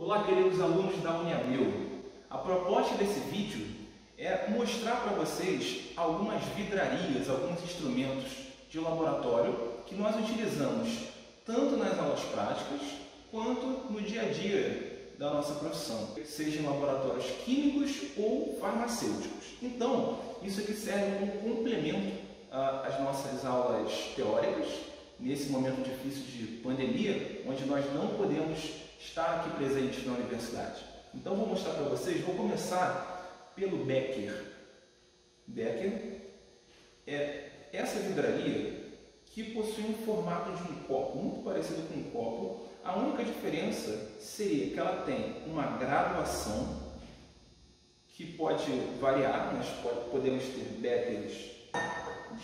Olá, queridos alunos da Uniabel. A proposta desse vídeo é mostrar para vocês algumas vidrarias, alguns instrumentos de laboratório que nós utilizamos tanto nas aulas práticas quanto no dia a dia da nossa profissão, seja em laboratórios químicos ou farmacêuticos. Então, isso aqui serve como complemento às nossas aulas teóricas, nesse momento difícil de pandemia, onde nós não podemos estar aqui presentes na universidade. Então, vou mostrar para vocês, vou começar pelo Becker. Becker é essa vidraria que possui um formato de um copo, muito parecido com um copo. A única diferença seria que ela tem uma graduação que pode variar, nós podemos ter Beckers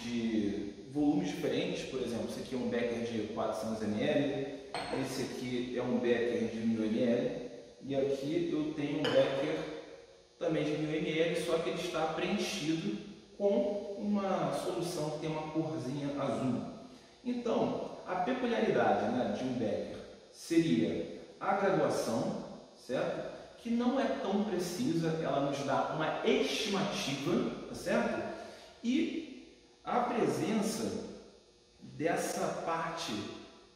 de volumes diferentes, por exemplo, esse aqui é um Becker de 400 ml, esse aqui é um Becker de 1000 ml e aqui eu tenho um Becker também de 1000 ml, só que ele está preenchido com uma solução que tem uma corzinha azul. Então, a peculiaridade, de um Becker seria a graduação, certo? Que não é tão precisa, ela nos dá uma estimativa, certo? E a presença dessa parte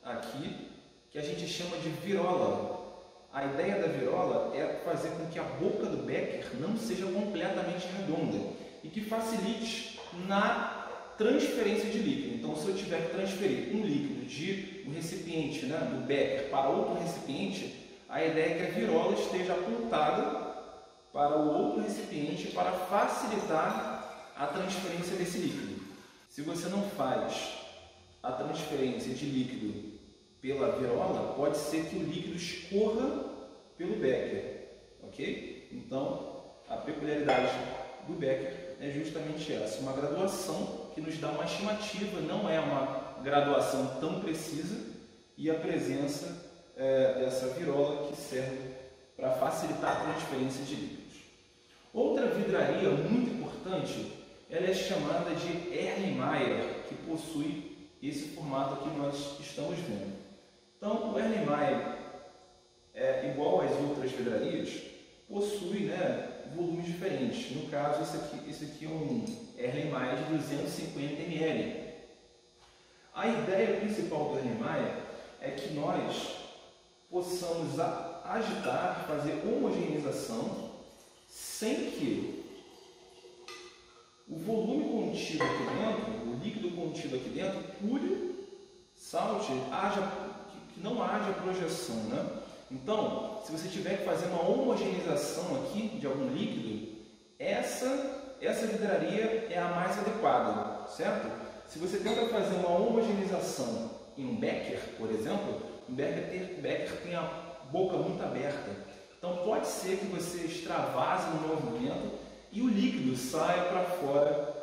aqui, que a gente chama de virola. A ideia da virola é fazer com que a boca do Becker não seja completamente redonda e que facilite na transferência de líquido. Então, se eu tiver que transferir um líquido de um recipiente, do Becker para outro recipiente, a ideia é que a virola esteja apontada para o outro recipiente para facilitar a transferência desse líquido. Se você não faz a transferência de líquido pela virola, pode ser que o líquido escorra pelo Becker, ok? Então, a peculiaridade do Becker é justamente essa, uma graduação que nos dá uma estimativa, não é uma graduação tão precisa, e a presença dessa virola que serve para facilitar a transferência de líquidos. Outra vidraria muito importante, ela é chamada de Erlenmeyer, que possui esse formato que nós estamos vendo. Então, o Erlenmeyer, igual às outras vidrarias, possui volumes diferentes. No caso, esse aqui é um Erlenmeyer de 250 ml. A ideia principal do Erlenmeyer é que nós possamos agitar, fazer homogeneização, sem que o volume contido aqui dentro, o líquido contido aqui dentro, pule, salte, que não haja projeção, Então, se você tiver que fazer uma homogeneização aqui de algum líquido, essa vidraria é a mais adequada, certo? Se você tenta fazer uma homogeneização em um Becker, por exemplo, o Becker tem a boca muito aberta. Então, pode ser que você extravase no movimento e o líquido saia para fora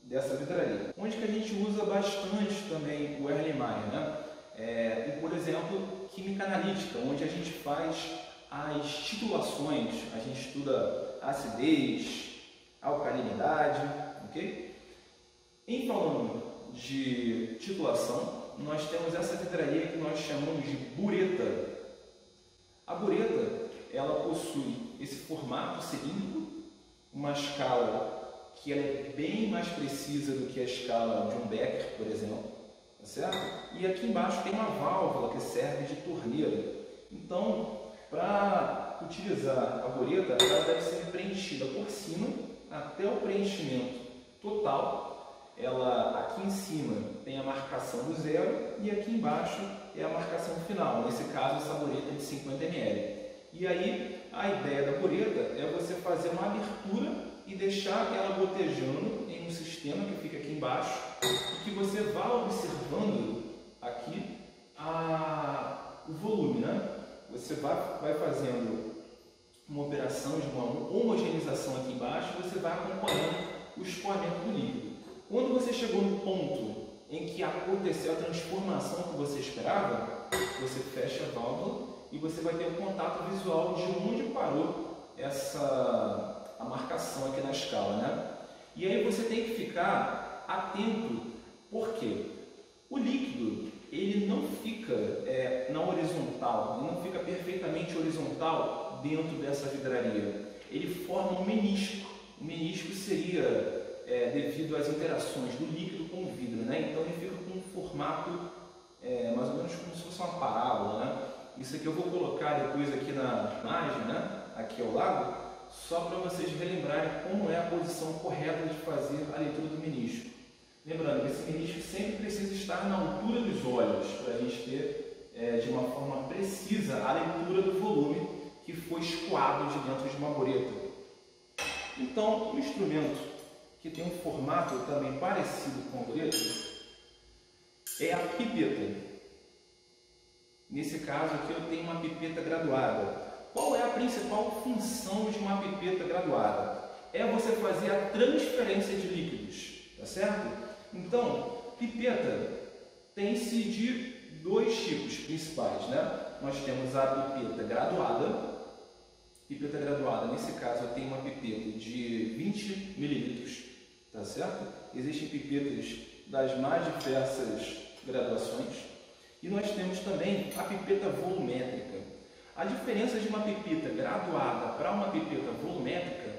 dessa vidraria. Onde que a gente usa bastante também o Erlenmeyer, por exemplo, química analítica, onde a gente faz as titulações, a gente estuda acidez, alcalinidade, ok? Em falando de titulação, nós temos essa vidraria que nós chamamos de bureta. A bureta, ela possui esse formato cilíndrico, uma escala que ela é bem mais precisa do que a escala de um Becker, por exemplo, tá certo? E aqui embaixo tem uma válvula que serve de torneira. Então, para utilizar a bureta, ela deve ser preenchida por cima até o preenchimento total. Ela aqui em cima tem a marcação do zero e aqui embaixo é a marcação final. Nesse caso, essa bureta é de 50 ml. E aí, a ideia da bureta é você fazer uma abertura e deixar ela gotejando em um sistema que fica aqui embaixo e que você vá observando aqui o volume, Você vai fazendo uma operação de uma homogeneização aqui embaixo e você vai acompanhando o escoamento do líquido. Quando você chegou no ponto em que aconteceu a transformação que você esperava, você fecha a válvula e você vai ter um contato visual de onde parou a marcação aqui na escala, E aí você tem que ficar atento, porque o líquido ele não fica na horizontal, horizontal, ele não fica perfeitamente horizontal dentro dessa vidraria. Ele forma um menisco. O menisco seria devido às interações do líquido com o vidro, né? Então ele fica com um formato mais ou menos como se fosse uma parábola, né? Isso aqui eu vou colocar depois aqui na imagem, né? Aqui ao lado, só para vocês relembrarem como é a posição correta de fazer a leitura do menisco. Lembrando que esse menisco sempre precisa estar na altura dos olhos, para a gente ter de uma forma precisa a leitura do volume que foi escoado de dentro de uma boreta. Então, um instrumento que tem um formato também parecido com a boreta é a pipeta. Nesse caso aqui eu tenho uma pipeta graduada. Qual é a principal função de uma pipeta graduada? É você fazer a transferência de líquidos, tá certo? Então, pipeta tem-se de dois tipos principais, né? Nós temos a pipeta graduada. Pipeta graduada, nesse caso, eu tenho uma pipeta de 20 mililitros, tá certo? Existem pipetas das mais diversas graduações. E nós temos também a pipeta volumétrica. A diferença de uma pipeta graduada para uma pipeta volumétrica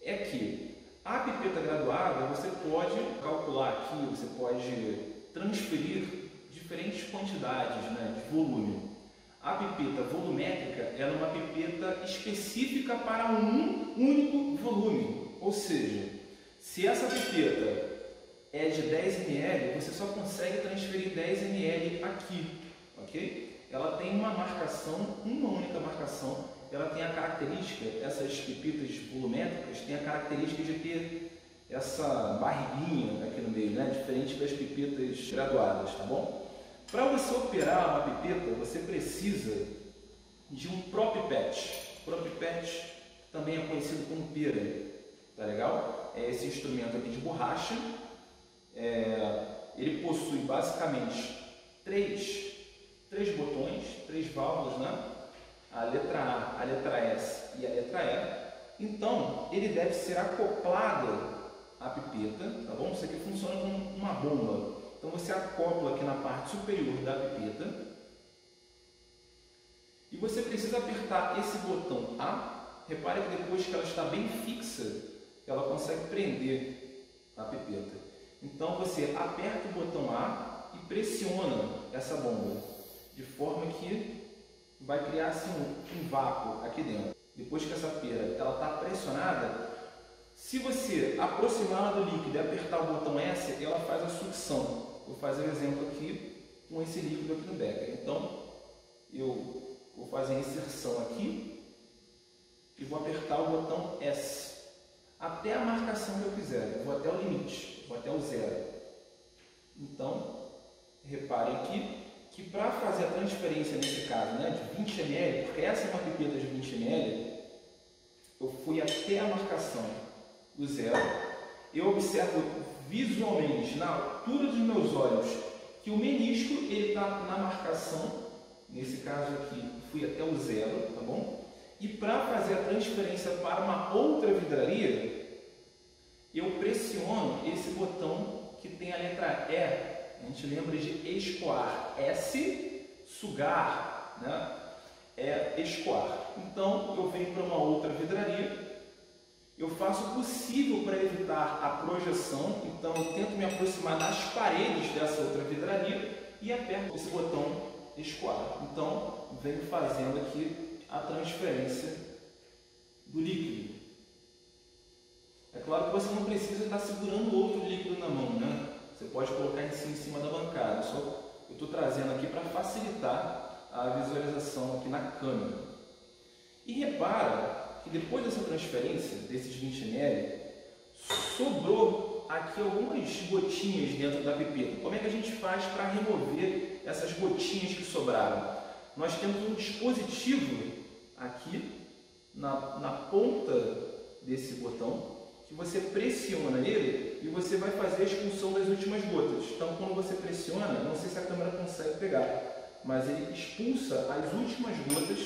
é que a pipeta graduada você pode calcular aqui, você pode transferir diferentes quantidades, né, de volume. A pipeta volumétrica é uma pipeta específica para um único volume, ou seja, se essa pipeta é de 10 ml, você só consegue transferir 10 ml aqui, ok? Ela tem uma marcação, uma única marcação, ela tem a característica, essas pipetas volumétricas têm a característica de ter essa barriguinha aqui no meio, né? Diferente das pipetas graduadas, tá bom? Para você operar uma pipeta, você precisa de um propipet. Propipet também é conhecido como pera, tá legal? É esse instrumento aqui de borracha. Ele possui basicamente três botões, três válvulas, né? A letra A, a letra S e a letra E. Então, ele deve ser acoplado à pipeta, tá bom? Isso aqui funciona como uma bomba. Então, você acopla aqui na parte superior da pipeta e você precisa apertar esse botão A. Repare que depois que ela está bem fixa, ela consegue prender a pipeta. Então, você aperta o botão A e pressiona essa bomba, de forma que vai criar assim, um vácuo aqui dentro. Depois que essa pera está pressionada, se você aproximar do líquido e apertar o botão S, ela faz a sucção. Vou fazer um exemplo aqui com esse líquido aqui no becker. Então, eu vou fazer a inserção aqui e vou apertar o botão S até a marcação que eu quiser. Eu vou até o limite, vou até o zero. Então, reparem aqui que para fazer a transferência nesse caso, né, de 20 ml, porque essa é uma pipeta de 20 ml, eu fui até a marcação do zero. Eu observo visualmente, na altura dos meus olhos, que o menisco está na marcação, nesse caso aqui, fui até o zero, tá bom? E para fazer a transferência para uma outra vidraria, eu pressiono esse botão que tem a letra E. A gente lembra de escoar. S, sugar, né? É escoar. Então, eu venho para uma outra vidraria. Eu faço o possível para evitar a projeção. Então, eu tento me aproximar das paredes dessa outra vidraria e aperto esse botão escoar. Então, venho fazendo aqui a transferência do líquido. É claro que você não precisa estar segurando outro líquido na mão, né? Você pode colocar em cima da bancada. Eu estou trazendo aqui para facilitar a visualização aqui na câmera. E repara que depois dessa transferência, desses 20 ml, sobrou aqui algumas gotinhas dentro da pipeta. Como é que a gente faz para remover essas gotinhas que sobraram? Nós temos um dispositivo aqui na ponta desse botão, que você pressiona ele e você vai fazer a expulsão das últimas gotas. Então, quando você pressiona, não sei se a câmera consegue pegar, mas ele expulsa as últimas gotas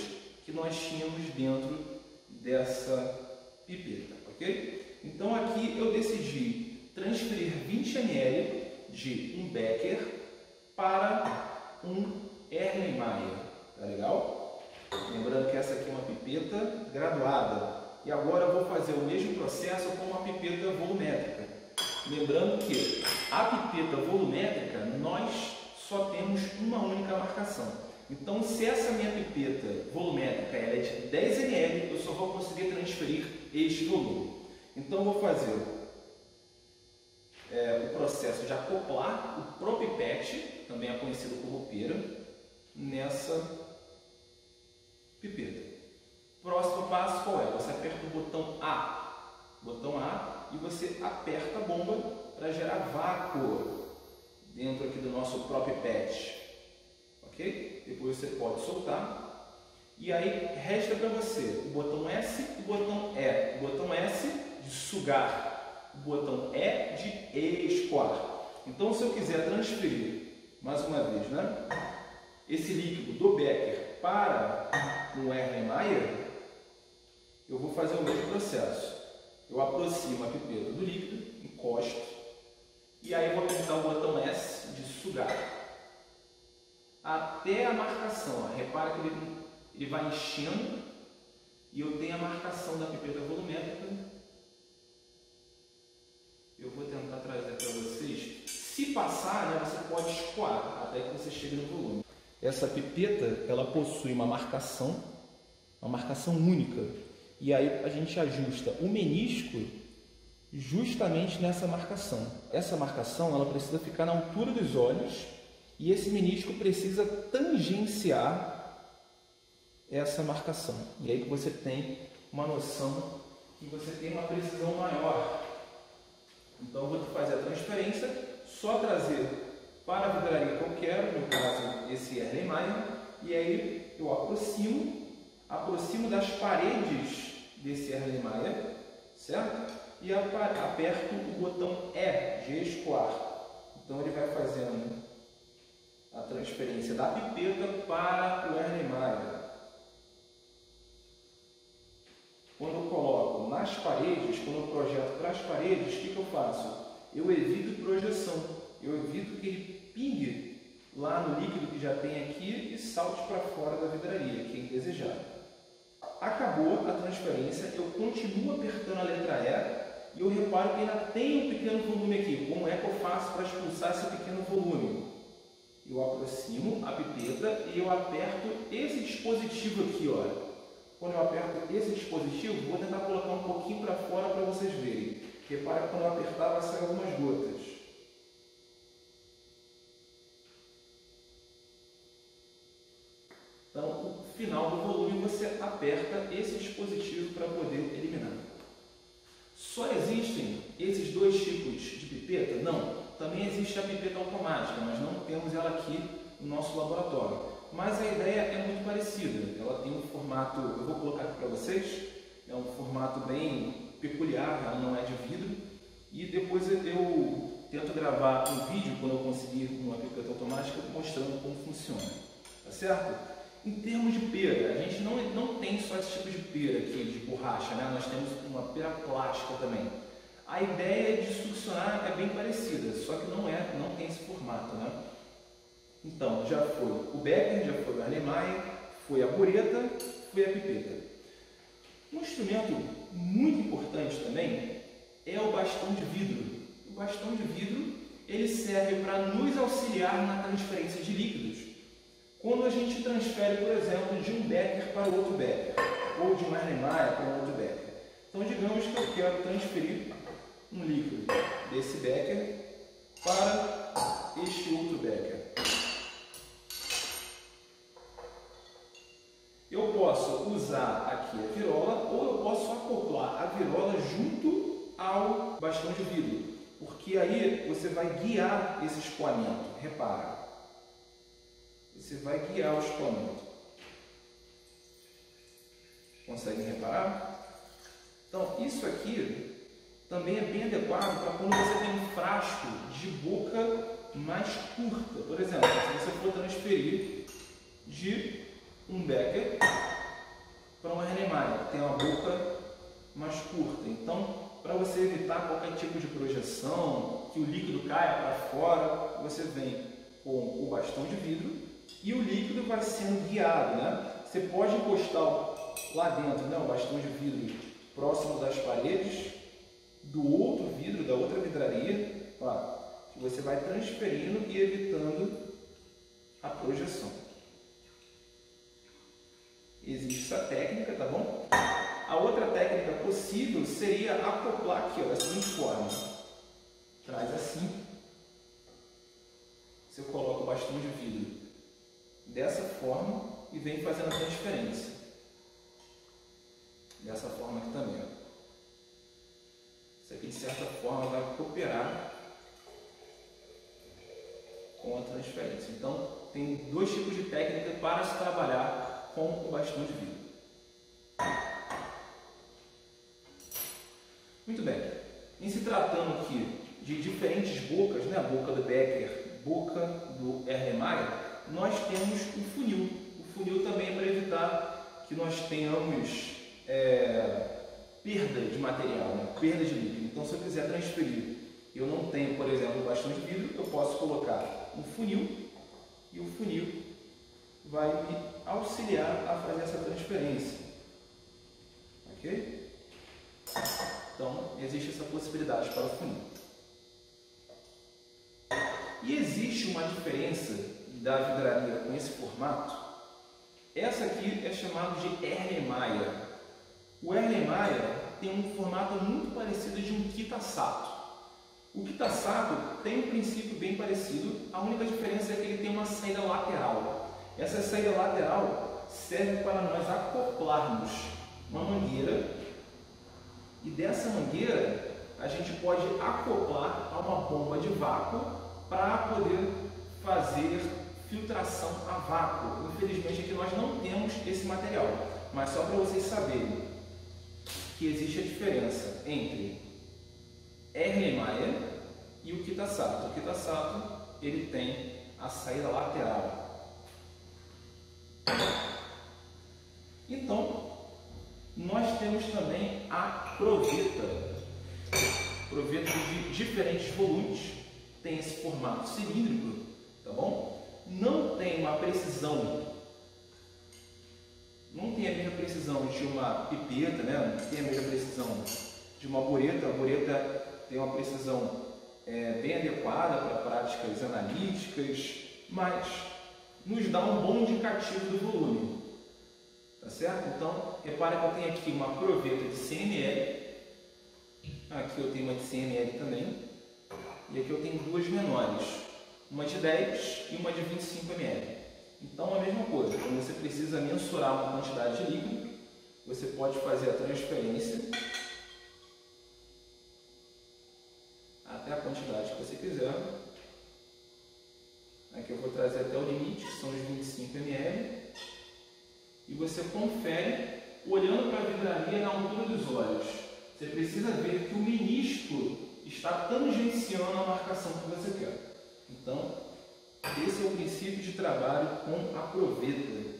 que nós tínhamos dentro dessa pipeta, ok? Então, aqui eu decidi transferir 20 ml de um becker para um Erlenmeyer, tá legal? pipeta graduada. E agora eu vou fazer o mesmo processo com uma pipeta volumétrica. Lembrando que a pipeta volumétrica nós só temos uma única marcação. Então, se essa minha pipeta volumétrica ela é de 10 ml, eu só vou conseguir transferir este volume. Então, eu vou fazer o processo de acoplar o propipete, também é conhecido como pera, nessa pipeta. Próximo passo qual é? Você aperta o botão A, e você aperta a bomba para gerar vácuo dentro aqui do nosso propipete, ok? Depois você pode soltar e aí resta para você o botão S e o botão E. O botão S de sugar, o botão E de escoar. Então, se eu quiser transferir mais uma vez, né, esse líquido do becker para o Erlenmeyer, eu vou fazer o mesmo processo. Eu aproximo a pipeta do líquido, encosto, e aí vou apertar o botão S de sugar até a marcação. Repara que ele vai enchendo e eu tenho a marcação da pipeta volumétrica. Eu vou tentar trazer para vocês. Se passar, né, você pode escoar até que você chegue no volume. Essa pipeta ela possui uma marcação única. E aí a gente ajusta o menisco justamente nessa marcação. Essa marcação ela precisa ficar na altura dos olhos e esse menisco precisa tangenciar essa marcação. E aí que você tem uma noção que você tem uma precisão maior. Então eu vou fazer a transferência, só trazer para a vidraria que eu quero, no caso esse Erlenmeyer, e aí eu aproximo das paredes desse Erlenmeyer, certo? E aperto o botão E de escoar. Então ele vai fazendo a transferência da pipeta para o Erlenmeyer. Quando eu coloco nas paredes, quando eu projeto para as paredes, o que eu faço? Eu evito projeção, eu evito que ele pingue lá no líquido que já tem aqui e salte para fora da vidraria, que é indesejado. Acabou a transferência, eu continuo apertando a letra E e eu reparo que ainda tem um pequeno volume aqui. Como é que eu faço para expulsar esse pequeno volume? Eu aproximo a pipeta e eu aperto esse dispositivo aqui, olha. Quando eu aperto esse dispositivo, vou tentar colocar um pouquinho para fora para vocês verem. Repara que quando eu apertar vai sair algumas gotas. Então, no final do volume, você aperta esse dispositivo para poder eliminar. Só existem esses dois tipos de pipeta? Não. Também existe a pipeta automática, mas não temos ela aqui no nosso laboratório. Mas a ideia é muito parecida. Ela tem um formato, eu vou colocar aqui para vocês, é um formato bem peculiar, ela não é de vidro. E depois eu tento gravar um vídeo, quando eu conseguir uma pipeta automática, mostrando como funciona. Tá certo? Em termos de pera, a gente não tem só esse tipo de pera aqui, de borracha, né? Nós temos uma pera plástica também. A ideia de succionar é bem parecida, só que não tem esse formato, né? Então, já foi o becker, já foi o Erlenmeyer, foi a bureta, foi a pipeta. Um instrumento muito importante também é o bastão de vidro. O bastão de vidro ele serve para nos auxiliar na transferência de líquidos. Quando a gente transfere, por exemplo, de um becker para outro becker, ou de um Erlenmeyer para outro becker. Então, digamos que eu quero transferir um líquido desse becker para este outro becker. Eu posso usar aqui a virola ou eu posso acoplar a virola junto ao bastão de vidro, porque aí você vai guiar esse escoamento. Repara, você vai guiar o escoamento. Conseguem reparar? Então, isso aqui também é bem adequado para quando você tem um frasco de boca mais curta. Por exemplo, se você for transferir de um becker para um Erlenmeyer, que tem uma boca mais curta. Então, para você evitar qualquer tipo de projeção, que o líquido caia para fora, você vem com o bastão de vidro e o líquido vai sendo guiado, né? Você pode encostar lá dentro, né, o bastão de vidro próximo das paredes do outro vidro, da outra vidraria, ó, que você vai transferindo e evitando a projeção. Existe essa técnica, tá bom? A outra técnica possível seria acoplar aqui, ó, da seguinte forma. Traz assim. Você coloca o bastão de vidro dessa forma e vem fazendo a transferência. Dessa forma aqui também, ó. Isso aqui, de certa forma, vai cooperar com a transferência. Então, tem dois tipos de técnica para se trabalhar com o bastão de vidro. Muito bem. Em se tratando aqui de diferentes bocas, né? A boca do Becker, boca do Erlenmeyer, nós temos o funil. O funil também é para evitar que nós tenhamos perda de material, né? Perda de líquido. Então, se eu quiser transferir, eu não tenho, por exemplo, o bastão de vidro, eu posso colocar um funil e o funil vai me auxiliar a fazer essa transferência. Ok? Então, existe essa possibilidade para o funil. E existe uma diferença da vidraria com esse formato. Essa aqui é chamada de Erlenmeyer. O Erlenmeyer tem um formato muito parecido de um Kitasato. O Kitasato tem um princípio bem parecido, a única diferença é que ele tem uma saída lateral. Essa saída lateral serve para nós acoplarmos uma mangueira e dessa mangueira a gente pode acoplar a uma bomba de vácuo para poder fazer filtração a vácuo. Infelizmente aqui nós não temos esse material, mas só para vocês saberem que existe a diferença entre Erlenmeyer e o Kitasato. O Kitasato ele tem a saída lateral. Então, nós temos também a proveta. Proveta de diferentes volumes, tem esse formato cilíndrico, tá bom? Não tem uma precisão, não tem a mesma precisão de uma pipeta, né? Não tem a mesma precisão de uma bureta. A bureta tem uma precisão bem adequada para práticas analíticas, mas nos dá um bom indicativo do volume, tá certo? Então, repare que eu tenho aqui uma proveta de 100 ml, aqui eu tenho uma de 100 ml também, e aqui eu tenho duas menores, uma de 10 e uma de 25 ml. Então, a mesma coisa, quando você precisa mensurar uma quantidade de líquido, você pode fazer a transferência até a quantidade que você quiser. Aqui eu vou trazer até o limite, que são os 25 ml, e você confere olhando para a vidraria na altura dos olhos. Você precisa ver que o menisco está tangenciando a marcação que você quer. Então, esse é o princípio de trabalho com a proveta.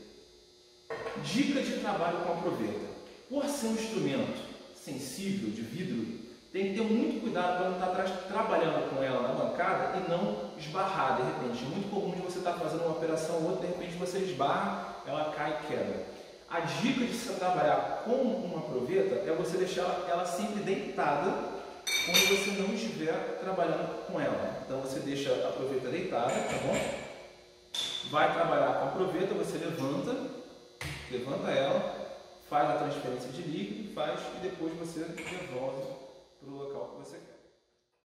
Dica de trabalho com a proveta. Por ser um instrumento sensível, de vidro, tem que ter muito cuidado para não estar trabalhando com ela na bancada e não esbarrar de repente. É muito comum de você estar fazendo uma operação ou outra, de repente você esbarra, ela cai e quebra. A dica de se trabalhar com uma proveta é você deixar ela sempre deitada quando você não estiver trabalhando com ela. Então você deixa a proveta deitada, tá bom? Vai trabalhar com a proveta, você levanta ela, faz a transferência de líquido, e depois você devolve para o local que você quer.